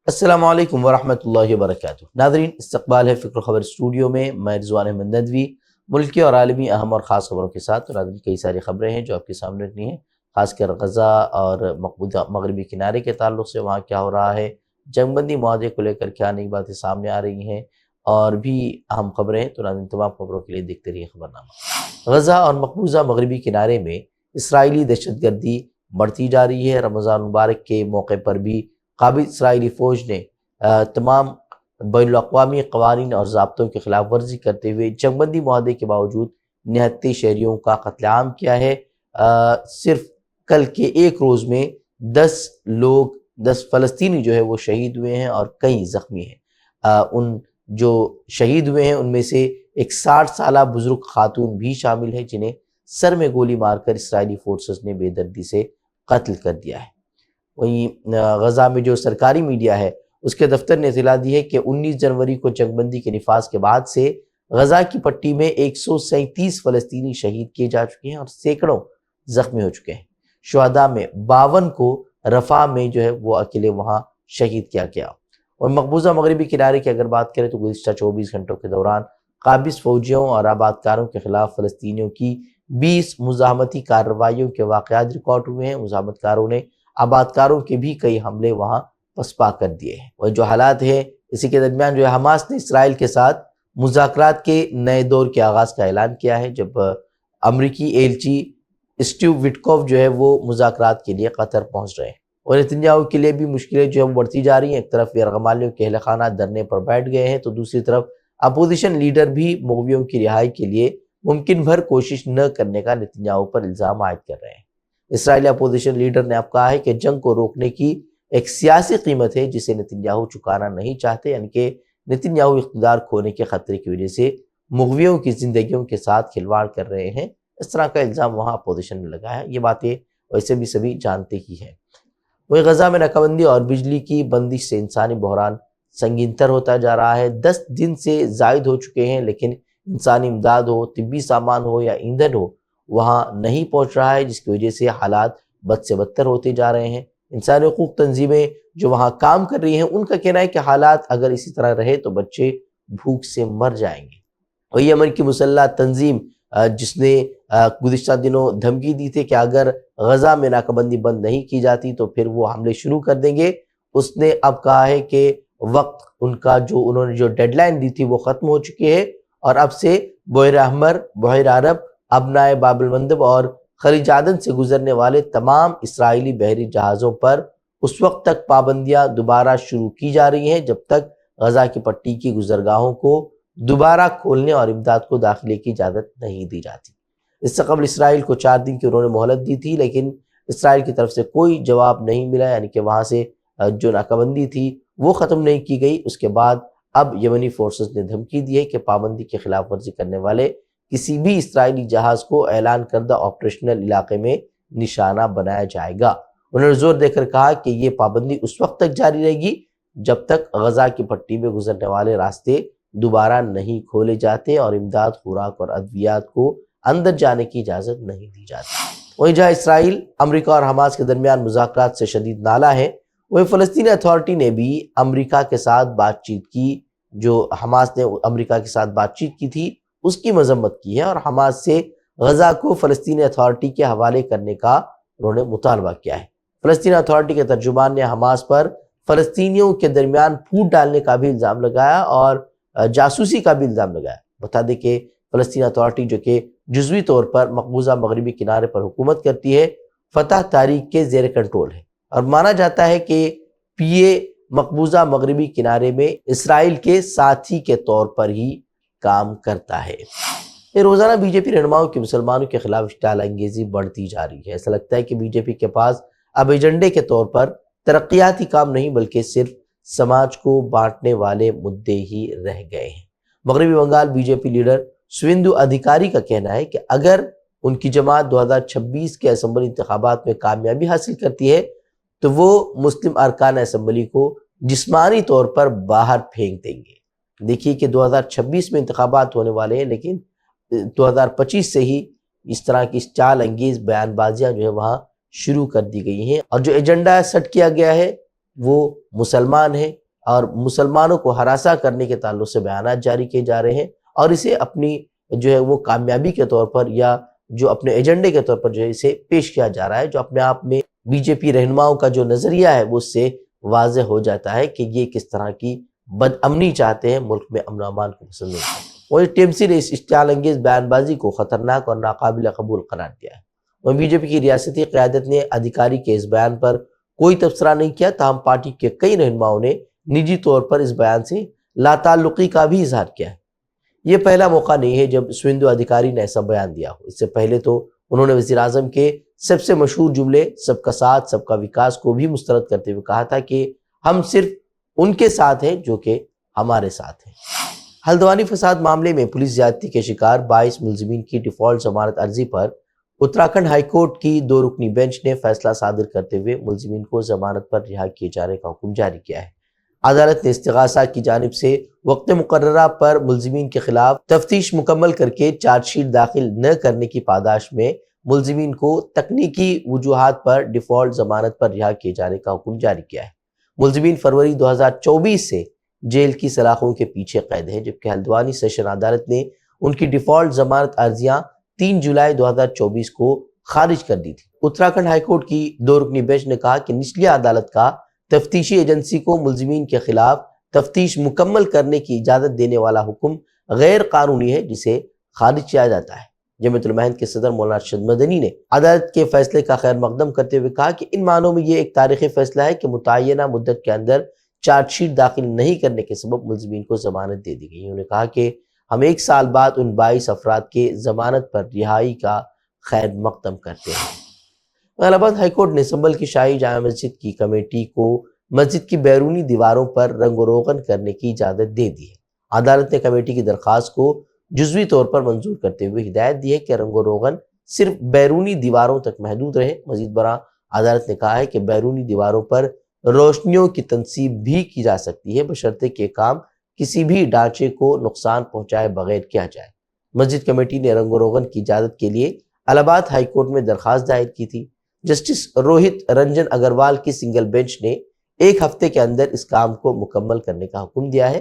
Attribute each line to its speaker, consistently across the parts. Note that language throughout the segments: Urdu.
Speaker 1: السلام علیکم ورحمۃ اللہ وبرکاتہ۔ ناظرین، استقبال ہے فکر خبر اسٹوڈیو میں رضوان احمد ندوی ملکی اور عالمی اہم اور خاص خبروں کے ساتھ۔ ناظرین، کئی ساری خبریں ہیں جو آپ کے سامنے رکھنی ہیں، خاص کر غزہ اور مغربی کنارے کے تعلق سے وہاں کیا ہو رہا ہے، جنگ بندی معاہدے کو لے کر کیا نئی باتیں سامنے آ رہی ہیں اور بھی اہم خبریں ہیں۔ تو ناظرین، تمام خبروں کے لیے دیکھتے رہیے خبرنامہ۔ غزہ اور مقبوضہ مغربی کنارے میں اسرائیلی دہشت گردی بڑھتی جا رہی ہے۔ رمضان مبارک کے موقع پر بھی قابض اسرائیلی فوج نے تمام بین الاقوامی قوانین اور ضابطوں کی خلاف ورزی کرتے ہوئے جنگ بندی معاہدے کے باوجود نہتے شہریوں کا قتل عام کیا ہے۔ صرف کل کے ایک روز میں 10 فلسطینی جو ہے وہ شہید ہوئے ہیں اور کئی زخمی ہیں۔ ان جو شہید ہوئے ہیں ان میں سے ایک 60 سالہ بزرگ خاتون بھی شامل ہے جنہیں سر میں گولی مار کر اسرائیلی فورسز نے بے دردی سے قتل کر دیا ہے۔ وہیں غزہ میں جو سرکاری میڈیا ہے اس کے دفتر نے اطلاع دی ہے کہ 19 جنوری کو جنگ بندی کے نفاذ کے بعد سے غزہ کی پٹی میں 137 فلسطینی شہید کیے جا چکے ہیں اور سینکڑوں زخمی ہو چکے ہیں۔ شہداء میں 52 کو رفح میں جو ہے وہ اکیلے وہاں شہید کیا گیا۔ اور مقبوضہ مغربی کنارے کی اگر بات کریں تو گزشتہ 24 گھنٹوں کے دوران قابض فوجیوں اور آبادکاروں کے خلاف فلسطینیوں کی 20 مزاحمتی کارروائیوں کے واقعات ریکارڈ ہوئے ہیں۔ مزاحمت کاروں نے آبادکاروں کے بھی کئی حملے وہاں پسپا کر دیے ہیں۔ اور جو حالات ہے اسی کے درمیان جو ہے حماس نے اسرائیل کے ساتھ مذاکرات کے نئے دور کے آغاز کا اعلان کیا ہے، جب امریکی ایلچی اسٹیو وٹکوف جو ہے وہ مذاکرات کے لیے قطر پہنچ رہے ہیں۔ اور نتنیاہو کے لیے بھی مشکلیں جو ہے بڑھتی جا رہی ہیں۔ ایک طرف یرغمالیوں کے اہل خانہ دھرنے پر بیٹھ گئے ہیں تو دوسری طرف اپوزیشن لیڈر بھی مغویوں کی رہائی کے لیے ممکن بھر کوشش نہ کرنے کا نتنیاہو پر الزام عائد کر رہے ہیں۔ اسرائیلی اپوزیشن لیڈر نے اب کہا ہے کہ جنگ کو روکنے کی ایک سیاسی قیمت ہے جسے نتنیاہو چکانا نہیں چاہتے، یعنی کہ نتنیاہو اقتدار کھونے کے خطرے کی وجہ سے مغویوں کی زندگیوں کے ساتھ کھلواڑ کر رہے ہیں۔ اس طرح کا الزام وہاں اپوزیشن نے لگایا ہے۔ یہ باتیں ویسے بھی سبھی جانتے ہی ہیں۔ وہیں غزہ میں ناکہ بندی اور بجلی کی بندش سے انسانی بحران سنگین تر ہوتا جا رہا ہے۔ 10 دن سے زائد ہو چکے ہیں لیکن انسانی امداد ہو، طبی سامان ہو یا ایندھن ہو وہاں نہیں پہنچ رہا ہے، جس کی وجہ سے حالات بد سے بدتر ہوتے جا رہے ہیں۔ انسانی حقوق تنظیمیں جو وہاں کام کر رہی ہیں ان کا کہنا ہے کہ حالات اگر اسی طرح رہے تو بچے بھوک سے مر جائیں گے۔ اور یمن کی مسلح تنظیم جس نے گزشتہ دنوں دھمکی دی تھی کہ اگر غزہ میں ناکہ بندی بند نہیں کی جاتی تو پھر وہ حملے شروع کر دیں گے، اس نے اب کہا ہے کہ وقت ان کا جو انہوں نے جو ڈیڈ لائن دی تھی وہ ختم ہو چکی ہے اور اب سے بحیر احمر، بحیر عرب، ابنائے باب المندب اور خلیج عدن سے گزرنے والے تمام اسرائیلی بحری جہازوں پر اس وقت تک پابندیاں دوبارہ شروع کی جا رہی ہیں جب تک غزہ کی پٹی کی گزرگاہوں کو دوبارہ کھولنے اور امداد کو داخلے کی اجازت نہیں دی جاتی۔ اس سے قبل اسرائیل کو 4 دن کی انہوں نے مہلت دی تھی لیکن اسرائیل کی طرف سے کوئی جواب نہیں ملا، یعنی کہ وہاں سے جو ناکہ بندی تھی وہ ختم نہیں کی گئی۔ اس کے بعد اب یمنی فورسز نے دھمکی دی ہے کہ پابندی کی خلاف ورزی کرنے والے کسی بھی اسرائیلی جہاز کو اعلان کردہ آپریشنل علاقے میں نشانہ بنایا جائے گا۔ انہوں نے زور دے کر کہا کہ یہ پابندی اس وقت تک جاری رہے گی جب تک غزہ کی پٹی میں گزرنے والے راستے دوبارہ نہیں کھولے جاتے اور امداد، خوراک اور ادویات کو اندر جانے کی اجازت نہیں دی جاتی۔ وہیں جہاں اسرائیل، امریکہ اور حماس کے درمیان مذاکرات سے شدید نالاں ہے، وہیں فلسطینی اتھارٹی نے بھی امریکہ کے ساتھ بات چیت کی۔ جو حماس نے امریکہ کے ساتھ بات چیت کی تھی اس کی مذمت کی ہے اور حماس سے غزہ کو فلسطینی اتھارٹی کے حوالے کرنے کا انہوں نے مطالبہ کیا ہے۔ فلسطینی اتھارٹی کے ترجمان نے حماس پر فلسطینیوں کے درمیان پھوٹ ڈالنے کا بھی الزام لگایا اور جاسوسی کا بھی الزام لگایا۔ بتا دیں کہ فلسطینی اتھارٹی جو کہ جزوی طور پر مقبوضہ مغربی کنارے پر حکومت کرتی ہے، فتح تحریک کے زیر کنٹرول ہے اور مانا جاتا ہے کہ PA مقبوضہ مغربی کنارے میں اسرائیل کے ساتھی کے طور پر ہی کام کرتا ہے۔ یہ روزانہ بی جے پی رہنماؤں کی مسلمانوں کے خلاف اشتعال انگیزی بڑھتی جا رہی ہے۔ ایسا لگتا ہے کہ بی جے پی کے پاس اب ایجنڈے کے طور پر ترقیاتی کام نہیں بلکہ صرف سماج کو بانٹنے والے مدعے ہی رہ گئے ہیں۔ مغربی Bengal B J P leader Suvendu Adhikari کا کہنا ہے کہ اگر ان کی جماعت 2026 کے اسمبلی انتخابات میں کامیابی حاصل کرتی ہے تو وہ مسلم ارکان اسمبلی کو جسمانی طور پر باہر پھینک دیں گے۔ دیکھیے کہ 2026 میں انتخابات ہونے والے ہیں لیکن 2025 سے ہی اس طرح کی اشتعال انگیز بیان بازیاں جو ہے وہاں شروع کر دی گئی ہیں اور جو ایجنڈا سیٹ کیا گیا ہے وہ مسلمان ہیں اور مسلمانوں کو ہراساں کرنے کے تعلق سے بیانات جاری کیے جا رہے ہیں، اور اسے اپنی جو ہے وہ کامیابی کے طور پر یا جو اپنے ایجنڈے کے طور پر جو ہے اسے پیش کیا جا رہا ہے، جو اپنے آپ میں بی جے پی رہنماؤں کا جو نظریہ ہے وہ اس سے واضح ہو جاتا ہے کہ یہ کس طرح کی بد امنی چاہتے ہیں، ملک میں امن و امان کو پسند نہیں کرتے۔ وہیں ٹیمسی نے اس اشتعال انگیز بیان بازی کو خطرناک اور ناقابل قبول قرار دیا ہے۔ وہیں بی جے پی کی ریاستی قیادت نے ادھیکاری کے اس بیان پر کوئی تبصرہ نہیں کیا، تاہم پارٹی کے کئی رہنماؤں نے نجی طور پر اس بیان سے لا تعلقی کا بھی اظہار کیا ہے۔ یہ پہلا موقع نہیں ہے جب سویندو ادھیکاری نے ایسا بیان دیا ہو۔ اس سے پہلے تو انہوں نے وزیر اعظم کے سب سے مشہور جملے سب کا ساتھ سب کا وکاس کو بھی مسترد کرتے ہوئے کہا تھا کہ ہم صرف ان کے ساتھ ہیں جو کہ ہمارے ساتھ ہیں۔ ہلدوانی فساد معاملے میں پولیس زیادتی کے شکار 22 ملزمین کی ڈیفالٹ ضمانت عرضی پر اتراکھنڈ ہائی کورٹ کی 2 رکنی بینچ نے فیصلہ صادر کرتے ہوئے ملزمین کو ضمانت پر رہا کیے جانے کا حکم جاری کیا ہے۔ عدالت نے استغاثہ کی جانب سے وقت مقررہ پر ملزمین کے خلاف تفتیش مکمل کر کے چارج شیٹ داخل نہ کرنے کی پاداش میں ملزمین کو تکنیکی وجوہات پر ڈیفالٹ ضمانت پر رہا کیے جانے کا حکم جاری کیا ہے۔ ملزمین فروری 2024 سے جیل کی سلاخوں کے پیچھے قید ہیں، جبکہ ہلدوانی سیشن عدالت نے ان کی ڈیفالٹ ضمانت عرضیاں 3 جولائی 2024 کو خارج کر دی تھی۔ اتراکھنڈ ہائی کورٹ کی 2 رکنی بینچ نے کہا کہ نچلی عدالت کا تفتیشی ایجنسی کو ملزمین کے خلاف تفتیش مکمل کرنے کی اجازت دینے والا حکم غیر قانونی ہے، جسے خارج کیا جاتا ہے۔ جمعیت علماء ہند کے صدر مولانا ارشد مدنی نے عدالت کے فیصلے کا خیر مقدم کرتے ہوئے کہا کہ ان معنوں میں یہ ایک تاریخی فیصلہ ہے کہ متعینہ مدت کے اندر چارج شیٹ داخل نہیں کرنے کے سبب ملزمین کو ضمانت دے دی گئی۔ انہوں نے کہا کہ ہم 1 سال بعد ان 22 افراد کے ضمانت پر رہائی کا خیر مقدم کرتے ہیں۔ الہ آباد ہائی کورٹ نے سنبھل کی شاہی جامع مسجد کی کمیٹی کو مسجد کی بیرونی دیواروں پر رنگ و روغن کرنے کی اجازت دے دی ہے۔ عدالت نے کمیٹی کی درخواست کو جزوی طور پر منظور کرتے ہوئے ہدایت دی ہے کہ رنگ و روغن صرف بیرونی دیواروں تک محدود رہے۔ مزید برآں عدالت نے کہا ہے کہ بیرونی دیواروں پر روشنیوں کی تنصیب بھی کی جا سکتی ہے، بشرطے کہ کام کسی بھی ڈھانچے کو نقصان پہنچائے بغیر کیا جائے۔ مسجد کمیٹی نے رنگ و روغن کی اجازت کے لیے الہ آباد ہائی کورٹ میں درخواست دائر کی تھی۔ جسٹس روہت رنجن اگروال کی سنگل بینچ نے 1 ہفتے کے اندر اس کام کو مکمل کرنے کا حکم دیا ہے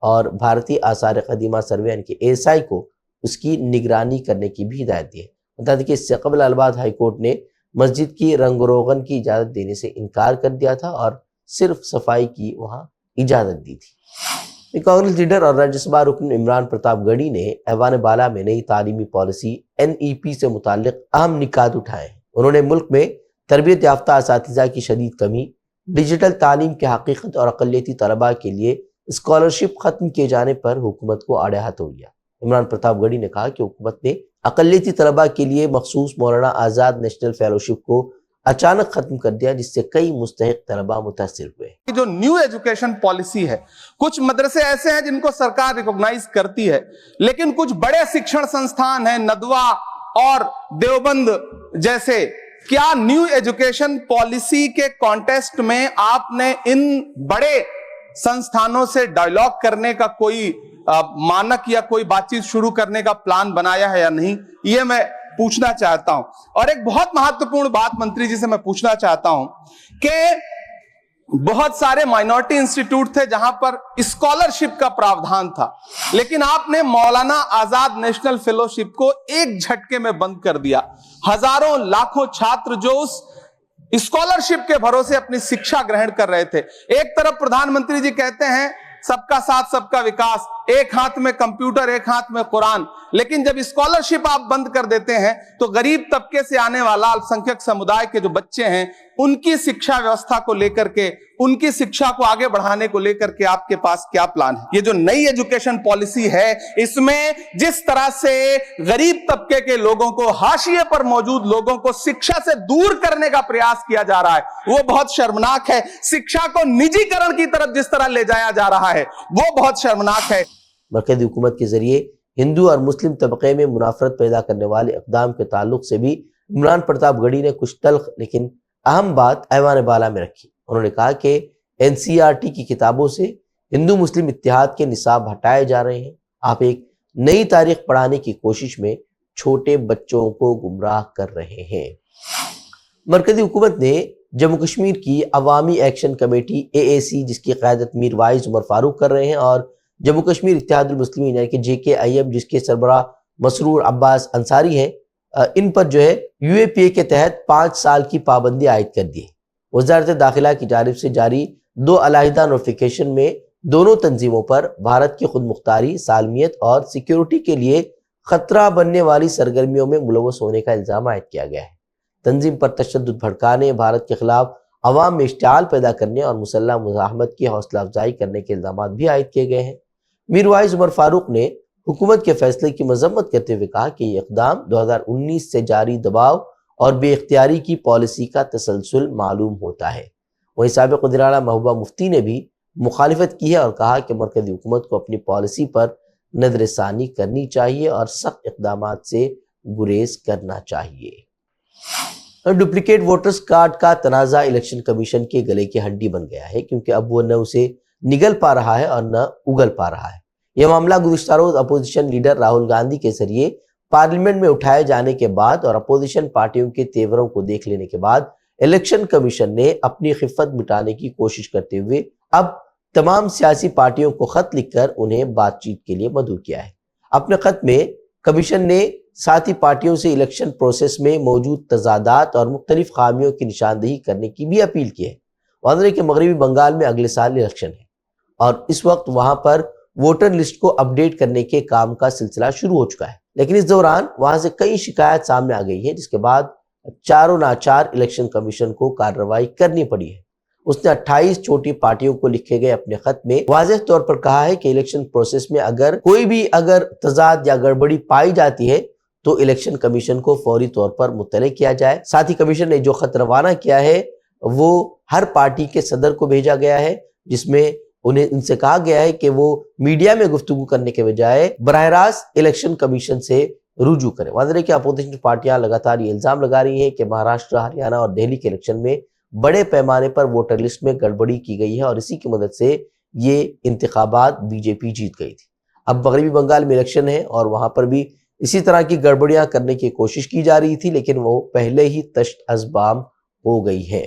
Speaker 1: اور بھارتی آثار قدیمہ سروے یعنی کہ ASI کو اس کی نگرانی کرنے کی بھی ہدایت دی ہے۔ بتا دیں کہ اس سے قبل الہ آباد ہائی کورٹ نے مسجد کی رنگ و روغن کی اجازت دینے سے انکار کر دیا تھا اور صرف صفائی کی وہاں اجازت دی تھی۔ کانگریس لیڈر اور راجیہ سبھا رکن عمران پرتاپ گڑھی نے ایوان بالا میں نئی تعلیمی پالیسی NEP سے متعلق اہم نکات اٹھائے ہیں۔ انہوں نے ملک میں تربیت یافتہ اساتذہ کی شدید کمی، ڈیجیٹل تعلیم کی حقیقت اور اقلیتی طلباء کے لیے اسکالرشپ ختم کیے جانے پر حکومت کو آڑے ہاتھوں لیا۔ عمران پرتاپ گڑھی نے کہا کہ حکومت نے اقلیتی طلباء کے لیے مخصوص مولانا آزاد نیشنل فیلوشپ کو اچانک ختم کر دیا، جس سے کئی مستحق طلباء متاثر ہوئے۔
Speaker 2: جو نیو ایجوکیشن پالیسی ہے، کچھ مدرسے ایسے ہیں جن کو سرکار ریکوگنائز کرتی ہے، لیکن کچھ بڑے شکشن سنستھان ہیں، ندوہ اور دیوبند جیسے، کیا نیو ایجوکیشن پالیسی کے کانٹیسٹ میں آپ نے ان بڑے سنستھانوں سے ڈائیلاگ کرنے کا کوئی مانک یا کوئی بات چیت شروع کرنے کا پلان بنایا ہے یا نہیں؟ یہ میں پوچھنا چاہتا ہوں۔ اور ایک بہت مہتوپورن بات منتری جی سے میں پوچھنا چاہتا ہوں کہ بہت سارے مائنورٹی انسٹیٹیوٹ تھے جہاں پر اسکالرشپ کا پراودھان تھا، لیکن آپ نے مولانا آزاد نیشنل فیلوشپ کو ایک جھٹکے میں بند کر دیا۔ ہزاروں لاکھوں چھاتر جو اس اسکالرشپ کے بھروسے اپنی شکشا گرہن کر رہے تھے، ایک طرف پردھان منتری جی کہتے ہیں سب کا ساتھ سب کا وکاس، ایک ہاتھ میں کمپیوٹر ایک ہاتھ میں قرآن، لیکن جب اسکالرشپ آپ بند کر دیتے ہیں تو غریب طبقے سے آنے والا الپسنکھیک سمودائے کے جو بچے ہیں ان کی شکشا ویوستھا کو لے کر کے، ان کی شکشا کو آگے بڑھانے کو لے کر کے آپ کے پاس کیا پلان ہے؟ یہ جو نئی ایجوکیشن پالیسی ہے، اس میں جس طرح سے غریب طبقے کے لوگوں کو، حاشیے پر موجود لوگوں کو شکشا سے دور کرنے کا پریاس کیا جا رہا ہے، وہ بہت شرمناک ہے۔ شکشا کو نجی کرن کی طرف جس طرح لے جایا جا رہا ہے وہ بہت شرمناک ہے۔
Speaker 1: مرکزی حکومت کے ذریعے ہندو اور مسلم طبقے میں منافرت پیدا کرنے والے اقدام کے تعلق سے بھی عمران پرتاپ گڑھی نے کچھ تلخ لیکن اہم بات ایوان بالا میں رکھی۔ انہوں نے کہا کہ NCERT کی کتابوں سے ہندو مسلم اتحاد کے نصاب ہٹائے جا رہے ہیں۔ آپ ایک نئی تاریخ پڑھانے کی کوشش میں چھوٹے بچوں کو گمراہ کر رہے ہیں۔ مرکزی حکومت نے جموں کشمیر کی عوامی ایکشن کمیٹی AAC، جس کی قیادت میر وائز عمر فاروق کر رہے ہیں، اور جموں کشمیر اتحاد المسلمین یعنی کہ JKIM، جس کے سربراہ مسرور عباس انصاری ہیں، ان پر جو ہے UAPA کے تحت 5 سال کی پابندی عائد کر دی ہے۔ وزارت داخلہ کی جانب سے جاری 2 علیحدہ نوٹیفیکیشن میں دونوں تنظیموں پر بھارت کی خود مختاری، سالمیت اور سیکیورٹی کے لیے خطرہ بننے والی سرگرمیوں میں ملوث ہونے کا الزام عائد کیا گیا ہے۔ تنظیم پر تشدد بھڑکانے، بھارت کے خلاف عوام میں اشتعال پیدا کرنے اور مسلح مزاحمت کی حوصلہ افزائی کرنے کے الزامات بھی عائد کیے گئے ہیں۔ میر وائز عمر فاروق نے حکومت کے فیصلے کی مذمت کرتے ہوئے کہا کہ یہ اقدام 2019 سے جاری دباؤ اور بے اختیاری کی پالیسی کا تسلسل معلوم ہوتا ہے۔ وہیں سابق وزیراعلیٰ محبوبہ مفتی نے بھی مخالفت کی ہے اور کہا کہ مرکزی حکومت کو اپنی پالیسی پر نظر ثانی کرنی چاہیے اور سخت اقدامات سے گریز کرنا چاہیے۔ ڈپلیکیٹ ووٹرز کارڈ کا تنازع الیکشن کمیشن کے گلے کی ہڈی بن گیا ہے، کیونکہ اب وہ نہ اسے نگل پا رہا ہے اور نہ اگل پا رہا ہے۔ یہ معاملہ گزشتہ روز اپوزیشن لیڈر راہل گاندھی کے ذریعے پارلیمنٹ میں اٹھائے جانے کے بعد اور اپوزیشن پارٹیوں کے تیوروں کو دیکھ لینے کے بعد الیکشن کمیشن نے اپنی خفت مٹانے کی کوشش کرتے ہوئے اب تمام سیاسی پارٹیوں کو خط لکھ کر انہیں بات چیت کے لیے مدعو کیا ہے۔ اپنے خط میں کمیشن نے ساتھی پارٹیوں سے الیکشن پروسیس میں موجود تضادات اور مختلف خامیوں کی نشاندہی کرنے کی بھی اپیل کی ہے۔ واضح ہے کہ مغربی بنگال میں اگلے سال الیکشن ہے اور اس وقت وہاں پر ووٹر لسٹ کو اپڈیٹ کرنے کے کام کا سلسلہ شروع ہو چکا ہے، لیکن اس دوران وہاں سے کئی شکایات سامنے آ گئی ہیں، جس کے بعد چاروں ناچار الیکشن کمیشن کو کارروائی کرنی پڑی ہے۔ اس نے 28 چھوٹی پارٹیوں کو لکھے گئے اپنے خط میں واضح طور پر کہا ہے کہ الیکشن پروسیس میں اگر کوئی بھی تضاد یا گڑبڑی پائی جاتی ہے تو الیکشن کمیشن کو فوری طور پر مطلع کیا جائے۔ ساتھ ہی کمیشن نے جو خط روانہ کیا ہے وہ ہر پارٹی کے صدر کو بھیجا گیا ہے، جس میں ان سے کہا گیا ہے کہ وہ میڈیا میں گفتگو کرنے کے بجائے براہ راست الیکشن کمیشن سے رجوع کریں۔ واضح ہے کہ اپوزیشن پارٹیاں لگاتار یہ الزام لگا رہی ہیں کہ مہاراشٹر، ہریانہ اور دہلی کے الیکشن میں بڑے پیمانے پر ووٹر لسٹ میں گڑبڑی کی گئی ہے اور اسی کی مدد سے یہ انتخابات BJP جیت گئی تھی۔ اب مغربی بنگال میں الیکشن ہے اور وہاں پر بھی اسی طرح کی گڑبڑیاں کرنے کی کوشش کی جا رہی تھی، لیکن وہ پہلے ہی تشت ازبام ہو گئی ہے۔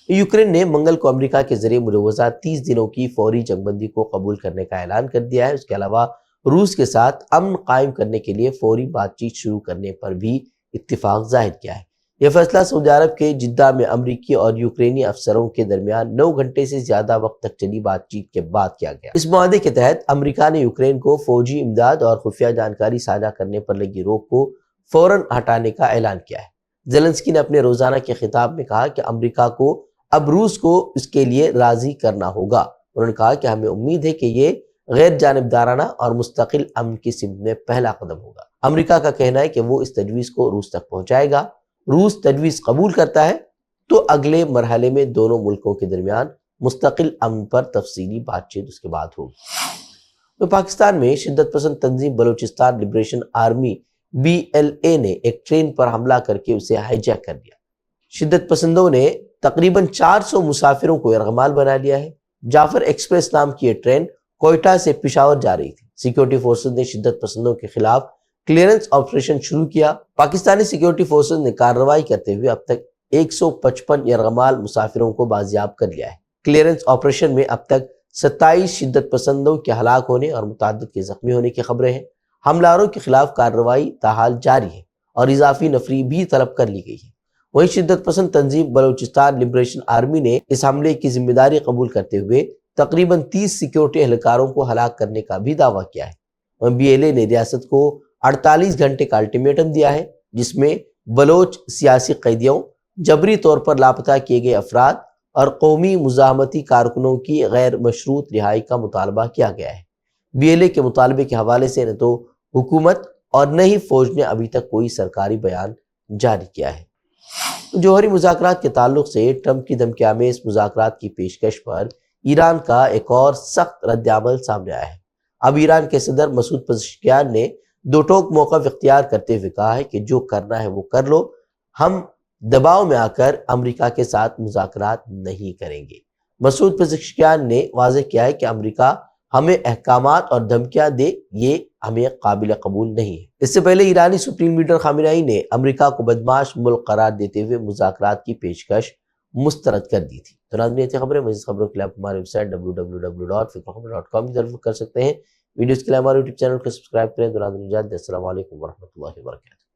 Speaker 1: یوکرین نے منگل کو امریکہ کے ذریعے مجوزہ 30 دنوں کی فوری جنگ بندی کو قبول کرنے کا اعلان کر دیا ہے۔ اس کے علاوہ روس کے ساتھ امن قائم کرنے کے لیے فوری بات چیت شروع کرنے پر بھی اتفاق ظاہر کیا ہے۔ یہ فیصلہ سعودی عرب کے جدہ میں امریکی اور یوکرینی افسروں کے درمیان 9 گھنٹے سے زیادہ وقت تک چلی بات چیت کے بعد کیا گیا۔ اس معاہدے کے تحت امریکہ نے یوکرین کو فوجی امداد اور خفیہ جانکاری ساجھا کرنے پر لگی روک کو فوراً ہٹانے کا اعلان کیا ہے۔ زیلنسکی نے اپنے روزانہ کے خطاب میں کہا کہ امریکہ کو اب روس کو اس کے لیے راضی کرنا ہوگا۔ انہوں نے کہا کہ ہمیں امید ہے کہ یہ غیر جانبدارانہ اور مستقل امن کی سمت میں پہلا قدم ہوگا۔ امریکہ کا کہنا ہے کہ وہ اس تجویز کو روس تک پہنچائے گا۔ روس تجویز قبول کرتا ہے تو اگلے مرحلے میں دونوں ملکوں کے درمیان مستقل امن پر تفصیلی بات چیت اس کے بعد ہوگی۔ تو پاکستان میں شدت پسند تنظیم بلوچستان لبریشن آرمی BLA نے ایک ٹرین پر حملہ کر کے اسے ہائی جیک کر دیا۔ شدت پسندوں نے تقریباً 400 مسافروں کو یرغمال بنا لیا ہے۔ جعفر ایکسپریس نام کی یہ ٹرین کوئٹہ سے پشاور جا رہی تھی۔ سیکیورٹی فورسز نے شدت پسندوں کے خلاف کلیئرنس آپریشن شروع کیا۔ پاکستانی سیکیورٹی فورسز نے کارروائی کرتے ہوئے اب تک 155 یرغمال مسافروں کو بازیاب کر لیا ہے۔ کلیئرنس آپریشن میں اب تک 27 شدت پسندوں کے ہلاک ہونے اور متعدد کے زخمی ہونے کی خبریں ہیں۔ حملہ کے خلاف کارروائی تاحال جاری ہے اور اضافی نفری بھی طلب کر لی گئی ہے۔ وہیں شدت پسند تنظیم بلوچستان لبریشن آرمی نے اس حملے کی ذمہ داری قبول کرتے ہوئے تقریباً 30 سیکیورٹی اہلکاروں کو ہلاک کرنے کا بھی دعویٰ کیا ہے۔ BLA نے ریاست کو 48 گھنٹے کا الٹیمیٹم دیا ہے، جس میں بلوچ سیاسی قیدیوں، جبری طور پر لاپتہ کیے گئے افراد اور قومی مزاحمتی کارکنوں کی غیر مشروط رہائی کا مطالبہ کیا گیا ہے۔ BLA کے مطالبے کے حوالے سے نہ تو حکومت اور نہ ہی فوج نے ابھی تک کوئی سرکاری بیان جاری کیا ہے۔ جوہری مذاکرات کے تعلق سے ٹرمپ کی دھمکی آمیز مذاکرات کی پیشکش پر ایران کا ایک اور سخت رد عمل سامنے آیا ہے۔ اب ایران کے صدر مسعود پزشکیان نے دو ٹوک موقف اختیار کرتے ہوئے کہا ہے کہ جو کرنا ہے وہ کر لو، ہم دباؤ میں آ کر امریکہ کے ساتھ مذاکرات نہیں کریں گے۔ مسعود پزشکیان نے واضح کیا ہے کہ امریکہ ہمیں احکامات اور دھمکیاں دے، یہ ہمیں قابل قبول نہیں ہے۔ اس سے پہلے ایرانی سپریم لیڈر خامنہ ای نے امریکہ کو بدمعاش ملک قرار دیتے ہوئے مذاکرات کی پیشکش مسترد کر دی تھی۔ تو ناظرین یہ تھی خبریں، مزید خبروں کے لیے آپ ہماری ویب سائٹ www.fikrkhabar.com کی طرف کر سکتے ہیں۔ ویڈیوز کے لیے ہمارے یوٹیوب چینل کو سبسکرائب کریں۔ تو ناظرین اجازت دیں، السلام علیکم ورحمۃ اللہ وبرکاتہ۔